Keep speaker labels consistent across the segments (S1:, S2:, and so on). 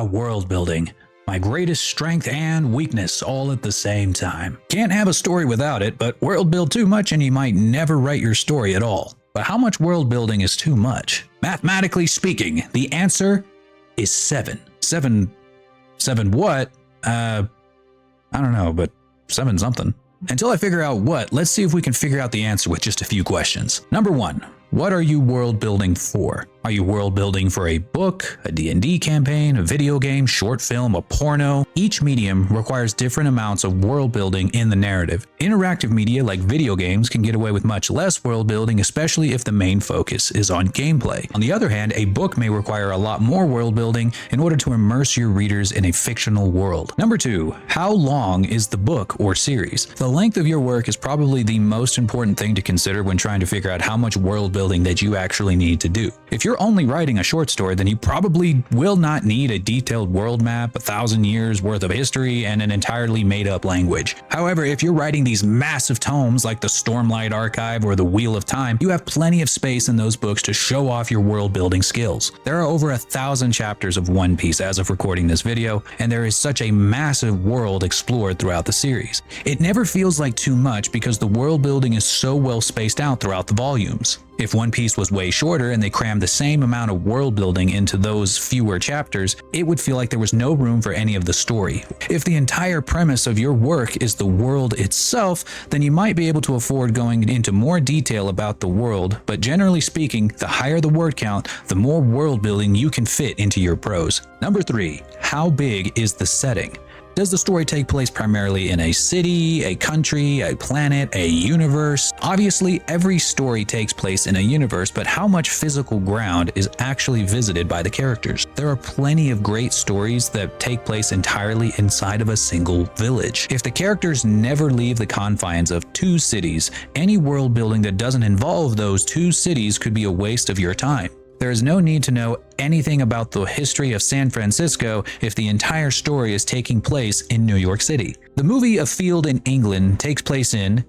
S1: world building. My greatest strength and weakness all at the same time. Can't have a story without it, but world build too much and you might never write your story at all. But how much world building is too much? Mathematically speaking, the answer is 7. 7 what? I don't know, but 7 something. Until I figure out what, let's see if we can figure out the answer with just a few questions. Number 1. What are you world building for? Are you world building for a book, a D&D campaign, a video game, short film, a porno? Each medium requires different amounts of world building in the narrative. Interactive media like video games can get away with much less world building, especially if the main focus is on gameplay. On the other hand, a book may require a lot more world building in order to immerse your readers in a fictional world. Number 2, how long is the book or series? The length of your work is probably the most important thing to consider when trying to figure out how much world building that you actually need to do. If you're only writing a short story, then you probably will not need a detailed world map, 1,000 years worth of history, and an entirely made-up language. However, if you're writing these massive tomes like the Stormlight Archive or the Wheel of Time, you have plenty of space in those books to show off your world-building skills. There are over 1,000 chapters of One Piece as of recording this video, and there is such a massive world explored throughout the series. It never feels like too much because the world building is so well spaced out throughout the volumes. If One Piece was way shorter and they crammed the same amount of world building into those fewer chapters, it would feel like there was no room for any of the story. If the entire premise of your work is the world itself, then you might be able to afford going into more detail about the world, but generally speaking, the higher the word count, the more world building you can fit into your prose. Number 3, how big is the setting? Does the story take place primarily in a city, a country, a planet, a universe? Obviously, every story takes place in a universe, but how much physical ground is actually visited by the characters? There are plenty of great stories that take place entirely inside of a single village. If the characters never leave the confines of 2 cities, any world building that doesn't involve those 2 cities could be a waste of your time. There is no need to know anything about the history of San Francisco if the entire story is taking place in New York City. The movie A Field in England takes place in,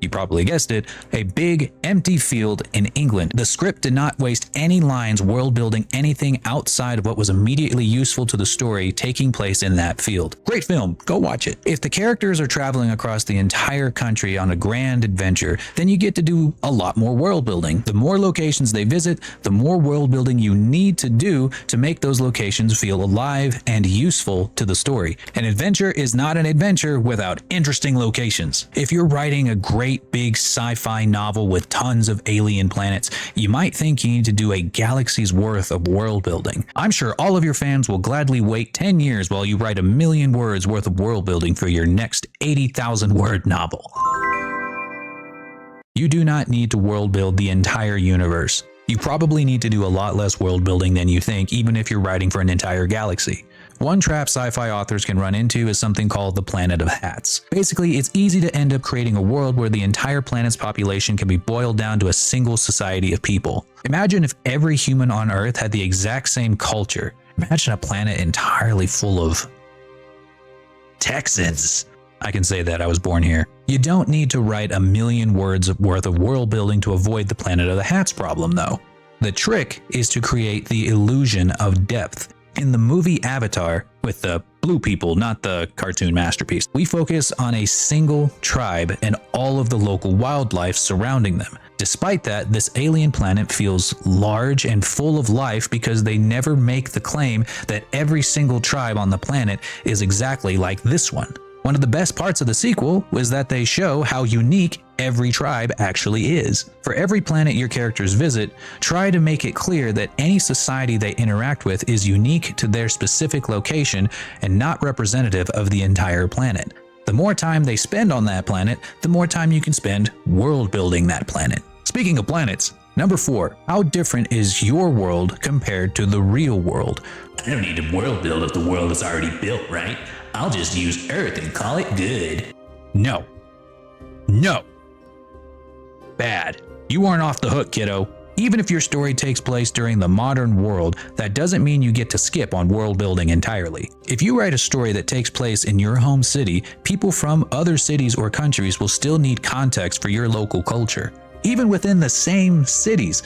S1: you probably guessed it, a big empty field in England. The script did not waste any lines world building anything outside of what was immediately useful to the story taking place in that field. Great film, go watch it. If the characters are traveling across the entire country on a grand adventure, then you get to do a lot more world building. The more locations they visit, the more world building you need to do to make those locations feel alive and useful to the story. An adventure is not an adventure without interesting locations. If you're writing a great big sci-fi novel with tons of alien planets, you might think you need to do a galaxy's worth of world building. I'm sure all of your fans will gladly wait 10 years while you write 1,000,000 words worth of world building for your next 80,000 word novel. You do not need to world build the entire universe. You probably need to do a lot less world building than you think, even if you're writing for an entire galaxy. One trap sci-fi authors can run into is something called the Planet of Hats. Basically, it's easy to end up creating a world where the entire planet's population can be boiled down to a single society of people. Imagine if every human on Earth had the exact same culture. Imagine a planet entirely full of Texans. I can say that I was born here. You don't need to write 1,000,000 words worth of world building to avoid the Planet of the Hats problem, though. The trick is to create the illusion of depth. In the movie Avatar, with the blue people, not the cartoon masterpiece, we focus on a single tribe and all of the local wildlife surrounding them. Despite that, this alien planet feels large and full of life because they never make the claim that every single tribe on the planet is exactly like this one. One of the best parts of the sequel was that they show how unique every tribe actually is. For every planet your characters visit, try to make it clear that any society they interact with is unique to their specific location and not representative of the entire planet. The more time they spend on that planet, the more time you can spend world building that planet. Speaking of planets, number 4, how different is your world compared to the real world?
S2: I don't need to world build if the world is already built, right? I'll just use Earth and call it good.
S1: No. No. Bad. You aren't off the hook, kiddo. Even if your story takes place during the modern world, that doesn't mean you get to skip on world building entirely. If you write a story that takes place in your home city, people from other cities or countries will still need context for your local culture. Even within the same cities,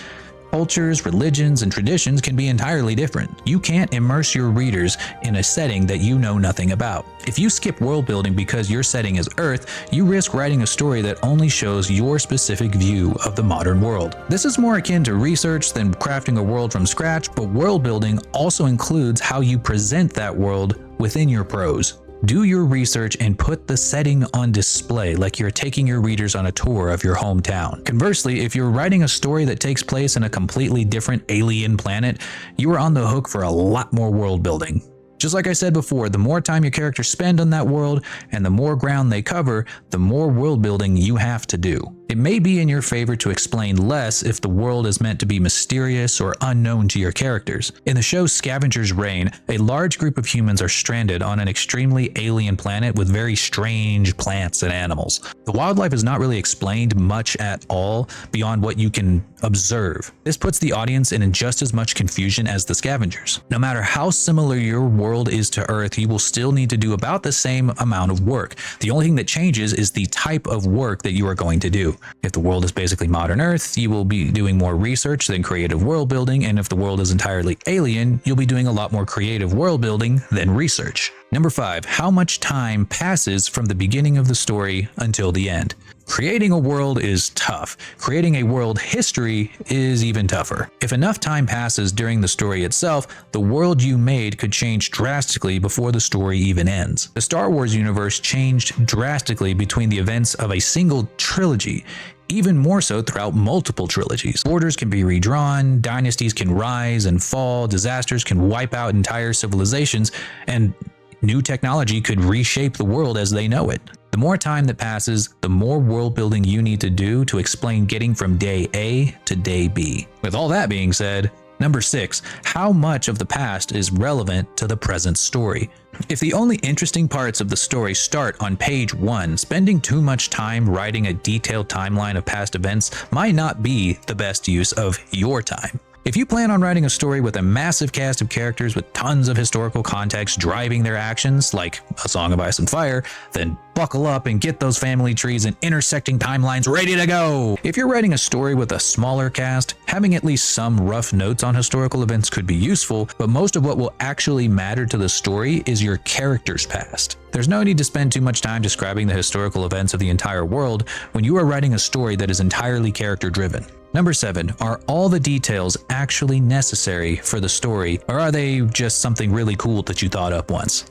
S1: Cultures, religions, and traditions can be entirely different. You can't immerse your readers in a setting that you know nothing about. If you skip world building because your setting is Earth, you risk writing a story that only shows your specific view of the modern world. This is more akin to research than crafting a world from scratch, but world building also includes how you present that world within your prose. Do your research and put the setting on display like you're taking your readers on a tour of your hometown. Conversely, if you're writing a story that takes place in a completely different alien planet, you are on the hook for a lot more world building. Just like I said before, the more time your characters spend on that world and the more ground they cover, the more world building you have to do. It may be in your favor to explain less if the world is meant to be mysterious or unknown to your characters. In the show Scavenger's Reign, a large group of humans are stranded on an extremely alien planet with very strange plants and animals. The wildlife is not really explained much at all beyond what you can observe. This puts the audience in just as much confusion as the scavengers. No matter how similar your world is to Earth, you will still need to do about the same amount of work. The only thing that changes is the type of work that you are going to do. If the world is basically modern Earth, you will be doing more research than creative world building, and if the world is entirely alien, you'll be doing a lot more creative world building than research. Number 5, how much time passes from the beginning of the story until the end? Creating a world is tough. Creating a world history is even tougher. If enough time passes during the story itself, the world you made could change drastically before the story even ends. The Star Wars universe changed drastically between the events of a single trilogy, even more so throughout multiple trilogies. Borders can be redrawn, dynasties can rise and fall, disasters can wipe out entire civilizations, and new technology could reshape the world as they know it. The more time that passes, the more world building you need to do to explain getting from day A to day B. With all that being said, number 6, how much of the past is relevant to the present story? If the only interesting parts of the story start on page 1, spending too much time writing a detailed timeline of past events might not be the best use of your time. If you plan on writing a story with a massive cast of characters with tons of historical context driving their actions, like A Song of Ice and Fire, then buckle up and get those family trees and intersecting timelines ready to go. If you're writing a story with a smaller cast, having at least some rough notes on historical events could be useful, but most of what will actually matter to the story is your character's past. There's no need to spend too much time describing the historical events of the entire world when you are writing a story that is entirely character-driven. Number 7, are all the details actually necessary for the story, or are they just something really cool that you thought up once?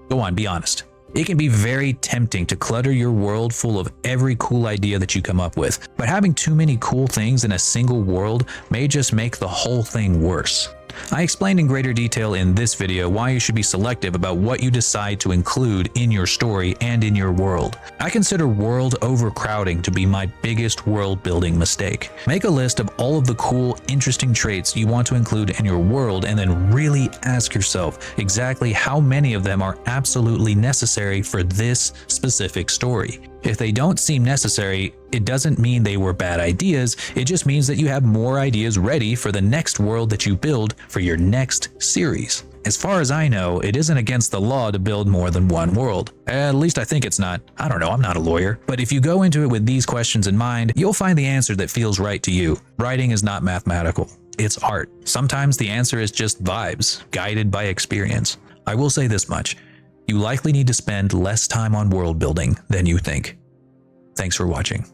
S1: Go on, be honest. It can be very tempting to clutter your world full of every cool idea that you come up with, but having too many cool things in a single world may just make the whole thing worse. I explained in greater detail in this video why you should be selective about what you decide to include in your story and in your world. I consider world overcrowding to be my biggest world building mistake. Make a list of all of the cool, interesting traits you want to include in your world and then really ask yourself exactly how many of them are absolutely necessary for this specific story. If they don't seem necessary, it doesn't mean they were bad ideas, it just means that you have more ideas ready for the next world that you build for your next series. As far as I know, it isn't against the law to build more than one world. At least I think it's not. I don't know, I'm not a lawyer. But if you go into it with these questions in mind, you'll find the answer that feels right to you. Writing is not mathematical. It's art. Sometimes the answer is just vibes, guided by experience. I will say this much. You likely need to spend less time on world building than you think. Thanks for watching.